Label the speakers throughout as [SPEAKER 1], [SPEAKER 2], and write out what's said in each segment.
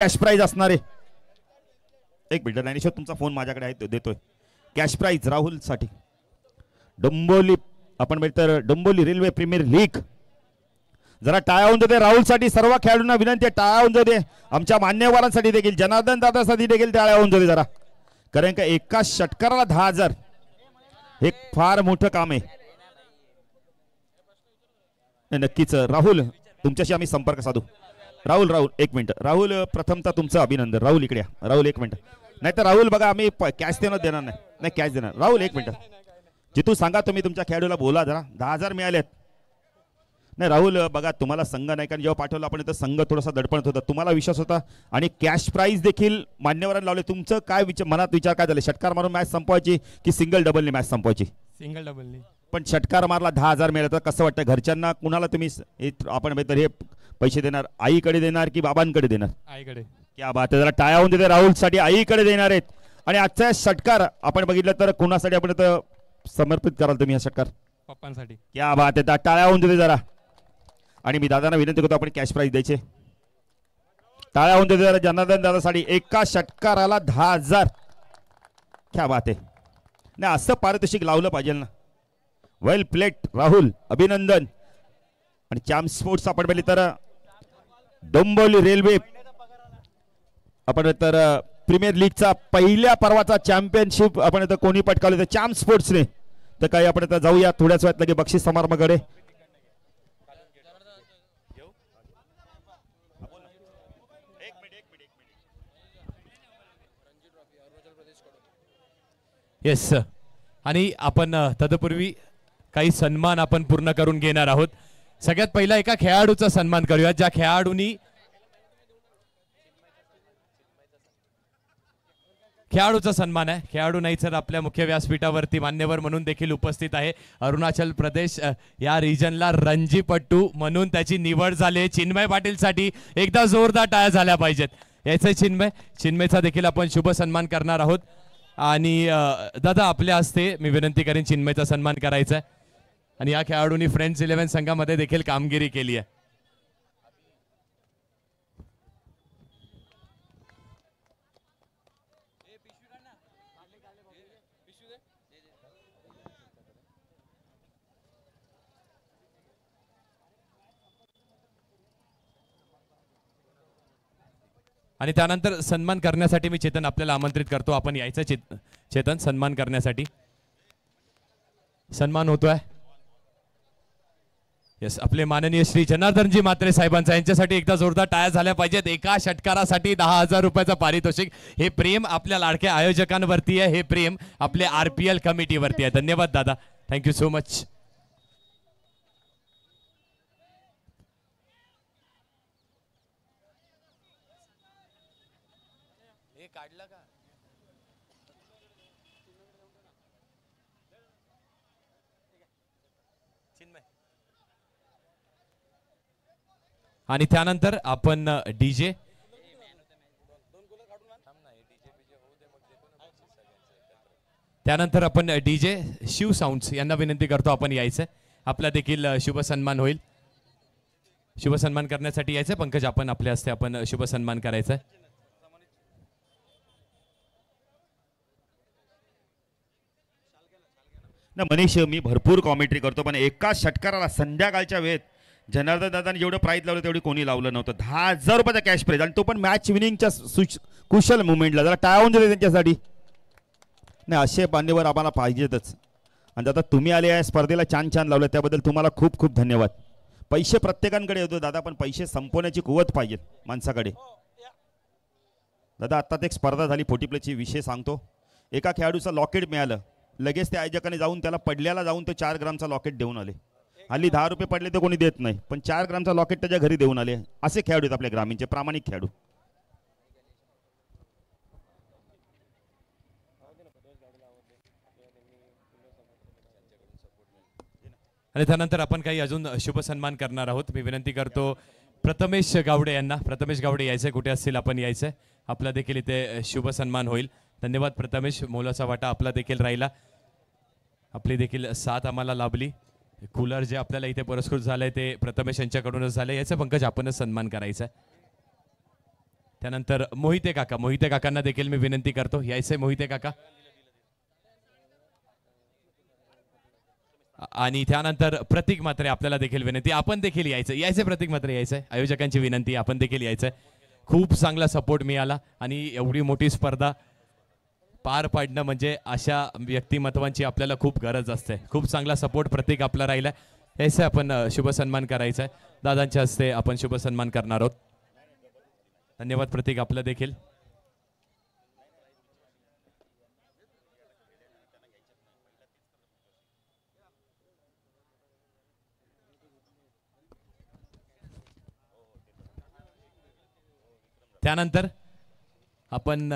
[SPEAKER 1] Cash price असणार आहे. एक मिनिट ज्ञानेश्वर तुमचा फोन माझ्याकडे आहे, देतोय. कॅश प्राइज राहुल साठी डोंबिवली, आपण तर डोंबिवली रेल्वे प्रीमियर लीग. जरा टाळ्या होऊन जाते राहुल साठी. सर्व खेळाडूंना विनंती आहे टाळ्या होऊन जाते. आमच्या मान्यवरांसाठी देखील, जनार्दन दादासाठी देखील टाळ्या होऊन जाते जरा, कारण का एका षटकाराला 10,000 हे फार मोठं काम आहे. नक्कीच राहुल तुमच्याशी आम्ही संपर्क साधू. राहुल एक मिनिट. राहुल प्रथमतः तुमचं अभिनंदन. राहुल इकडे या. राहुल एक मिनिट. नाही तर राहुल बघा आम्ही कॅश देणार नाही कॅश देणार. राहुल एक मिनिट. जितू सांगा तुम्ही तुमच्या खेळाडूला बोला जरा. 10,000 मिळालेत. नाही राहुल बघा तुम्हाला संघ नाही, कारण जेव्हा पाठवलं आपण तर संघ थोडासा दडपणत होता, तुम्हाला विश्वास होता आणि कॅश प्राइज देखील मान्यवरांना लावले. तुमचं काय मनात विचार काय झाले? षटकार मारून मॅच संपवायची की सिंगल डबलने मॅच संपवायची?
[SPEAKER 2] सिंगल डबलने.
[SPEAKER 1] पण षटकार मारला 10,000 मिळाले तर कसं वाटतं घरच्यांना? कुणाला तुम्ही आपण हे पैसे देणार? आईकडे देणार की बाबांकडे देणार?
[SPEAKER 2] आईकडे.
[SPEAKER 1] क्या बात आहे. जरा टाळ्या होऊन देते. राहुल साठी आईकडे देणार आहेत. आणि आजचा षटकार आपण बघितलं तर कुणासाठी आपण समर्पित कराल तुम्ही हा षटकार?
[SPEAKER 2] पप्पांसाठी.
[SPEAKER 1] क्या बात आहे. टाळ्या होऊन देते जरा. आणि मी दादांना विनंती करतो आपण कॅश प्राइज द्यायचे. टाळ्या होऊन देते जरा जनार्दन दादासाठी. एका षटकाराला 10,000. क्या बात आहे. नाही असं पारितोषिक लावलं पाहिजे ना. वेल प्लेट राहुल, अभिनंदन. आणि चॅम्प स्पोर्ट्स आपण पाहिली तर डोंबिवली रेल्वे आपण तर प्रीमियर लीगचा पहिल्या पर्वाचा चॅम्पियनशिप आपण तर कोणी पटकावले तर चॅम्प स्पोर्ट्सने. तर काही आपण तर जाऊया थोड्याच वेळात लगे बक्षीस समारंभाकडे.
[SPEAKER 2] येस. आणि आपण तत्पूर्वी काही सन्मान आपण पूर्ण करून घेणार आहोत. सगळ्यात पहिला एका खेळाडूचा सन्मान करूया, ज्या खेळाडूंनी खेळाडूचा सन्मान आहे. खेळाडू नाही तर आपल्या मुख्य व्यासपीठावरती मान्यवर म्हणून देखील उपस्थित आहे. अरुणाचल प्रदेश या रिजनला रणजीपट्टू म्हणून त्याची निवड झाली आहे. चिन्मय पाटील साठी एकदा जोरदार टाळ्या झाल्या पाहिजेत. याचे चिन्मयचा देखील आपण शुभ सन्मान करणार आहोत. आणि दादा आपल्या हस्ते मी विनंती करेन चिन्मयचा सन्मान करायचा आहे. आणि या खेळाडूंनी फ्रेंड्स 11 संघामध्ये देखील कामगिरी केली आहे. आणि त्यानंतर सन्मान करण्यासाठी मी चेतन आपल्याला आमंत्रित करतो. आपण यायचं चेतन सन्मान करण्यासाठी. सन्मान होतोय. यस, आपले माननीय श्री जनार्दनजी म्हात्रे साहेबांचा, यांच्यासाठी एकदा जोरदार टाळ्या झाल्या पाहिजेत. एका षटकारासाठी 10,000 रुपयाचं पारितोषिक. हे प्रेम आपल्या लाडक्या आयोजकांवरती आहे, हे प्रेम आपल्या RPL कमिटीवरती आहे. धन्यवाद दादा, थँक्यू सो मच. काढला का? आणि त्यानंतर आपण डीजे शिव साऊंड्स यांना विनंती करतो आपण यायचं. आपला देखील शुभ सन्मान होईल. शुभ सन्मान करण्यासाठी यायचं. पंकज आपण आपल्या हस्ते आपण शुभ सन्मान करायचं.
[SPEAKER 1] ना मनीष मी भरपूर कॉमेंट्री करतो, पण एका षटकाराला संध्याकाळच्या वेळेत जनार्दन दादाने जेवढं प्राइज लावलं तेवढी कोणी लावलं नव्हतं. 10,000 रुपयाचा कॅश प्राइज, आणि तो पण मॅच विनिंगच्या कुशल मुवमेंटला. जरा टाळून दिले त्यांच्यासाठी. नाही असे मान्यवर आम्हाला पाहिजेतच. आणि दादा तुम्ही आले या स्पर्धेला छान लावलं, त्याबद्दल तुम्हाला खूप खूप धन्यवाद. पैसे प्रत्येकांकडे येतो दादा, पण पैसे संपवण्याची कुवत पाहिजे माणसाकडे. दादा आत्ताच एक स्पर्धा झाली 40 प्लेची, विषय सांगतो. एका खेळाडूचं लॉकेट मिळालं, लगेच त्या आयोजकाने जाऊन त्याला पडल्याला जाऊन तो 4 ग्रामचा लॉकेट देऊन आले. हल्ली 10 रुपये पडले तर कोणी देत नाही, पण 4 ग्रामचा लॉकेट त्याच्या घरी देऊन आले. असे खेळाडू आहेत आपल्या ग्रामीणचे, प्रामाणिक खेळाडू.
[SPEAKER 2] आणि त्यानंतर आपण काही अजून शुभ सन्मान करणार आहोत. मी विनंती करतो प्रथमेश गावडे यांना. प्रथमेश गावडे यायचे, कुठे असतील आपण यायचं. आपला देखील इथे शुभ सन्मान होईल. धन्यवाद प्रथमेश, मोलाचा वाटा आपला देखील राहिला. आपली देखील साथ आम्हाला लाभली. कूलर जे आपल्याला इथे पुरस्कृत झालंय ते प्रथमेश यांच्याकडूनच झालंय. याचा पंकज आपणच सन्मान करायचा. त्यानंतर मोहिते काकांना देखील मी विनंती करतो, यायचंय मोहिते काका. आणि त्यानंतर प्रतीक म्हात्रे आपल्याला देखील विनंती, आपण देखील यायचंय प्रतीक म्हात्रे यायचंय. आयोजकांची विनंती, आपण देखील यायचंय. खूप चांगला सपोर्ट मिळाला आणि एवढी मोठी स्पर्धा पार पाडणं म्हणजे अशा व्यक्तिमत्वांची आपल्याला खूप गरज असते. खूप चांगला सपोर्ट प्रतीक आपला राहिलाय. यायचं आपण शुभ सन्मान करायचा आहे. दादांच्या हस्ते आपण शुभ सन्मान करणार आहोत. धन्यवाद प्रतीक आपलं देखील. त्यानंतर आपण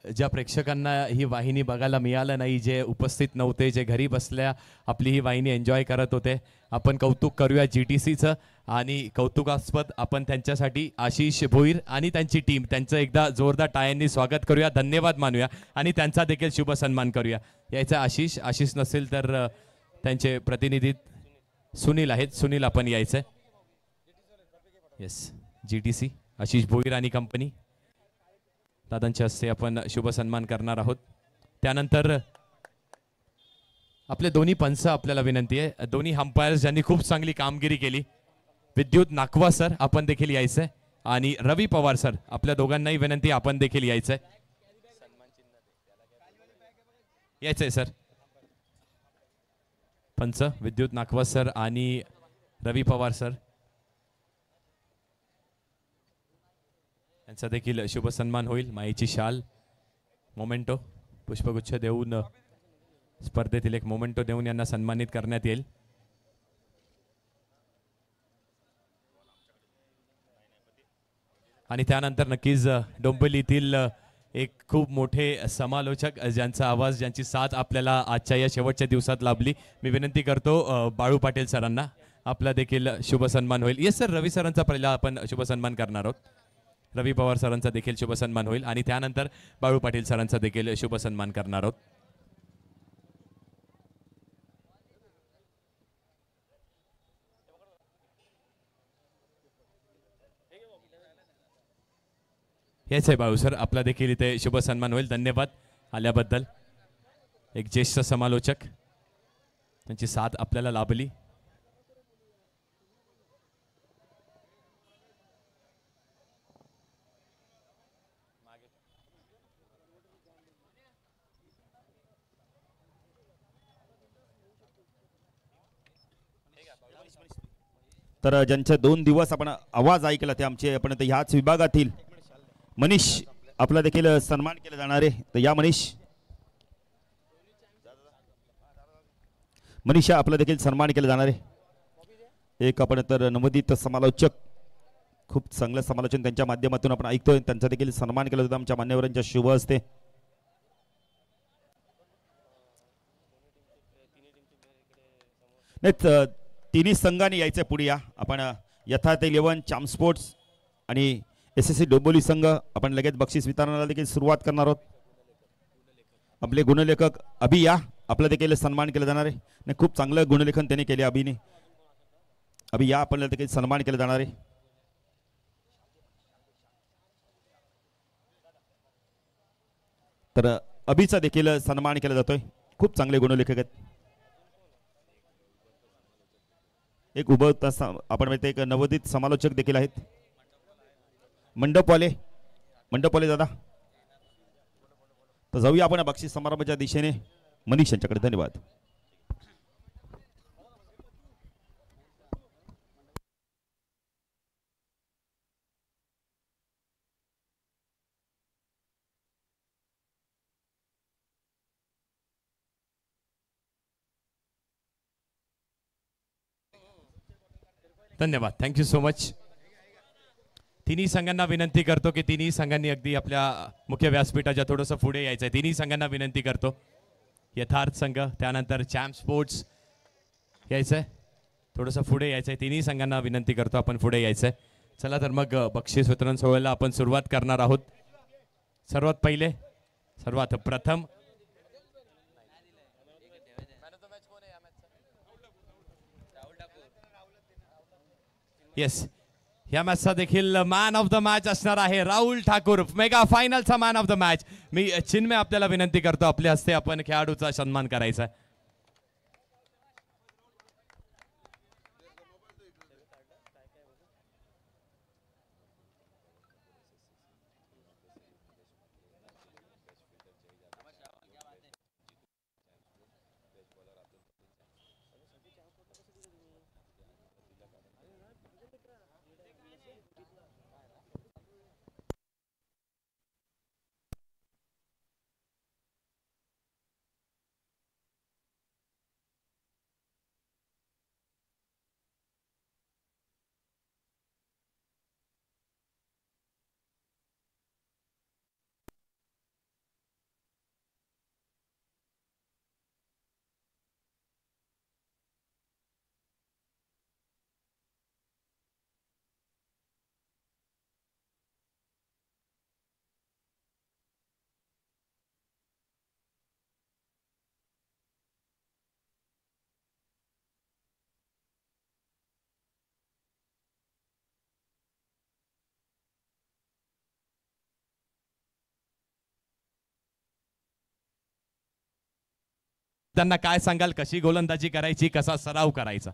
[SPEAKER 2] ज्या प्रेक्षकांना ही वाहिनी बघायला मिळालं नाही, जे उपस्थित नव्हते, जे घरी बसल्या आपली ही वाहिनी एन्जॉय करत होते, आपण कौतुक करूया GTCचं. आणि कौतुकास्पद आपण त्यांच्यासाठी आशिष भोईर आणि त्यांची टीम, त्यांचं एकदा जोरदार टाळ्यांनी स्वागत करूया, धन्यवाद मानूया आणि त्यांचा देखील शुभ सन्मान करूया. यायचं आशिष नसेल तर त्यांचे प्रतिनिधी सुनील आहेत, सुनील आपण यायचंय. येस, GTC आशिष भोईर आणि कंपनी, दादांच्या हस्ते आपण शुभ सन्मान करणार आहोत. त्यानंतर आपले दोन्ही पंच आपल्याला विनंती आहे, दोन्ही अंपायर्स ज्यांनी खूप चांगली कामगिरी केली. विद्युत नाकवा सर आपण देखील यायचंय आणि रवी पवार सर, आपल्या दोघांनाही विनंती, आपण देखील यायचंय. यायचंय सर. पंच विद्युत नाकवा सर आणि रवी पवार सर यांचा देखील शुभ सन्मान होईल. माईची शाल, मोमेंटो, पुष्पगुच्छ देऊन, स्पर्धेतील एक मोमेंटो देऊन यांना सन्मानित करण्यात येईल. आणि त्यानंतर नक्कीच डोंबिवलीतील एक खूप मोठे समालोचक, ज्यांचा आवाज, ज्यांची साथ आपल्याला आजच्या या शेवटच्या दिवसात लाभली, मी विनंती करतो बाळू पाटील सरांना, आपला देखील शुभ सन्मान होईल. येस सर, रवी सरांचा पहिला आपण शुभ सन्मान करणार आहोत. रवी पवार सरांचा देखील शुभ सन्मान होईल आणि त्यानंतर बाळू पाटील सरांचा देखील शुभ सन्मान करणार आहोत. हेच आहे बाळू सर, आपला देखील इथे शुभ सन्मान होईल. धन्यवाद आल्याबद्दल. एक ज्येष्ठ समालोचक, त्यांची साथ आपल्याला लाभली.
[SPEAKER 1] तर ज्यांचे 2 दिवस आपण आवाज ऐकला ते आमचे, आपण ह्याच विभागातील मनीष, आपला देखील सन्मान केला जाणार आहे. तर या मनीषा, आपला देखील सन्मान केला जाणार आहे. एक आपण तर नवोदित समालोचक, खूप चांगलं समालोचन त्यांच्या माध्यमातून आपण ऐकतोय, त्यांचा देखील सन्मान केला जातो आमच्या मान्यवरांच्या शुभ हस्ते. नाही, तिन्ही संघांनी यायचं पुढे. या आपण यथार्थ 11 चाम स्पोर्ट्स आणि SSC डोंबिवली संघ, आपण लगेच बक्षीस वितरणाला देखील सुरुवात करणार आहोत. आपले गुणलेखक अभि, या आपला देखील सन्मान केला जाणार आहे. नाही, खूप चांगलं गुणलेखन त्यांनी केले अभिने. अभि, या आपल्याला देखील सन्मान केला जाणार आहे. तर अभिचा देखील सन्मान केला जातोय. खूप चांगले गुणलेखक आहेत. एक उभं आपण माहिती, एक नवोदित समालोचक देखील आहेत, मंडपवाले दादा. तर जाऊया आपण बक्षीस समारंभाच्या दिशेने मनीष यांच्याकडे. धन्यवाद.
[SPEAKER 2] धन्यवाद, थँक्यू सो मच. तिन्ही संघांना विनंती करतो की तिन्ही संघांनी अगदी आपल्या मुख्य व्यासपीठाच्या थोडंसं पुढे यायचं आहे. तिन्ही संघांना विनंती करतो. यथार्थ संघ, त्यानंतर चॅम्प स्पोर्ट्स यायचंय, थोडंसं पुढे यायचंय. तिन्ही संघांना विनंती करतो आपण पुढे यायचंय. चला तर मग बक्षीस वितरण सोहळ्याला आपण सुरुवात करणार आहोत. सर्वात प्रथम येस, या मॅचचा देखील मॅन ऑफ द मॅच असणार आहे राहुल ठाकूर, मेगा फायनलचा मॅन ऑफ द मॅच. मी चिन्मय आपल्याला विनंती करतो, आपल्या हस्ते आपण खेळाडूचा सन्मान करायचा. त्यांना काय सांगाल, कशी गोलंदाजी करायची, कसा सराव करायचा?